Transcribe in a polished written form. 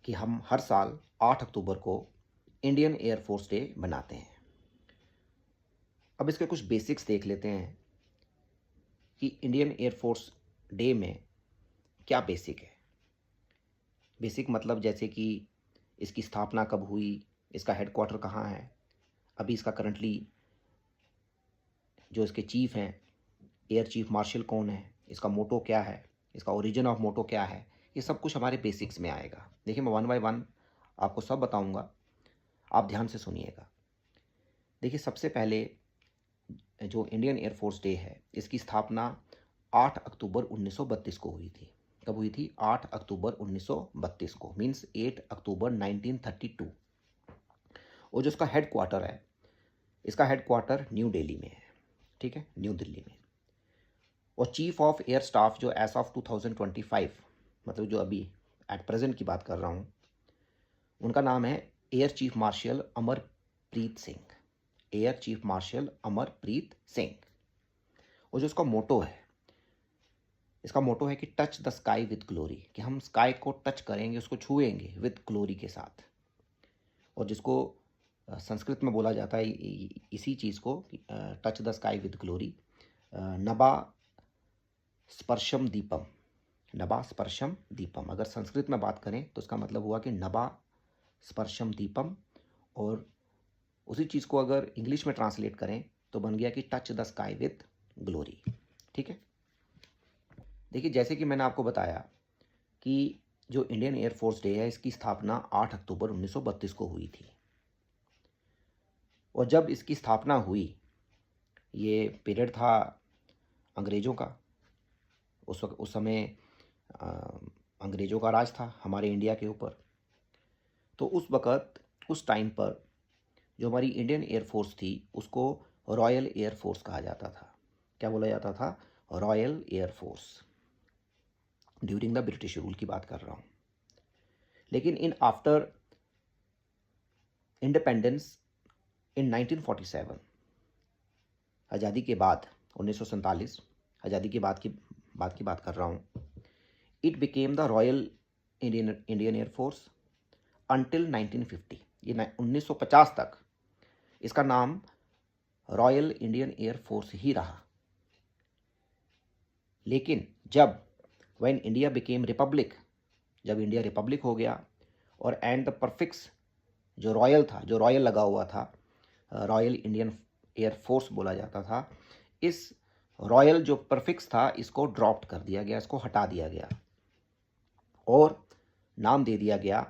कि हम हर साल 8 अक्टूबर को इंडियन एयरफोर्स डे मनाते हैं। अब इसके कुछ बेसिक्स देख लेते हैं कि इंडियन एयरफोर्स डे में क्या बेसिक है। बेसिक मतलब जैसे कि इसकी स्थापना कब हुई, इसका हेडक्वार्टर कहाँ है, अभी इसका करंटली जो इसके चीफ हैं, एयर चीफ मार्शल कौन है, इसका मोटो क्या है, इसका ओरिजिन ऑफ मोटो क्या है, ये सब कुछ हमारे बेसिक्स में आएगा। देखिए मैं वन बाय वन आपको सब बताऊंगा, आप ध्यान से सुनिएगा। देखिए सबसे पहले जो इंडियन एयरफोर्स डे है इसकी स्थापना 8 अक्टूबर 1932 को हुई थी। कब हुई थी? 8 अक्टूबर 1932 को, मीन्स 8 अक्टूबर 1932। और जो इसका हेड क्वार्टर है, इसका हेड क्वार्टर न्यू दिल्ली में है। ठीक है, न्यू दिल्ली में। और चीफ ऑफ एयर स्टाफ जो एस ऑफ 2025, मतलब जो अभी एट प्रेजेंट की बात कर रहा हूँ, उनका नाम है air chief marshal Amarpreet Singh. Air chief marshal Amarpreet Singh. और जो इसका मोटो है, इसका मोटो है कि touch the sky with glory, कि हम स्काई को टच करेंगे, उसको छुएंगे विद ग्लोरी के साथ। और जिसको संस्कृत में बोला जाता है इसी चीज़ को, touch the sky with glory, नभा स्पर्शम दीपम। नभा स्पर्शम दीपम, अगर संस्कृत में बात करें तो इसका मतलब हुआ कि नभा स्पर्शम दीपम। और उसी चीज़ को अगर इंग्लिश में ट्रांसलेट करें तो बन गया कि touch the sky with glory. ठीक है, देखिए जैसे कि मैंने आपको बताया कि जो इंडियन एयरफोर्स डे है इसकी स्थापना 8 अक्टूबर 1932 को हुई थी। और जब इसकी स्थापना हुई, ये पीरियड था अंग्रेज़ों का। उस समय अंग्रेज़ों का राज था हमारे इंडिया के ऊपर। तो उस वक़्त, उस टाइम पर जो हमारी इंडियन एयरफोर्स थी उसको रॉयल एयरफोर्स कहा जाता था। क्या बोला जाता था? Royal air force. During the British rule की बात कर रहा हूँ। लेकिन इन आफ्टर इंडिपेंडेंस इन 1947, आज़ादी के बाद 1947, आज़ादी के बाद की बात कर रहा हूँ, it became the royal Indian air force until 1950। ये 1950 तक इसका नाम रॉयल इंडियन एयरफोर्स ही रहा। लेकिन जब व्हेन इंडिया बिकेम रिपब्लिक, जब इंडिया रिपब्लिक हो गया, और एंड द परफिक्स जो रॉयल था, जो रॉयल लगा हुआ था, रॉयल इंडियन एयरफोर्स बोला जाता था, इस रॉयल जो परफिक्स था इसको ड्रॉप कर दिया गया, इसको हटा दिया गया और नाम दे दिया गया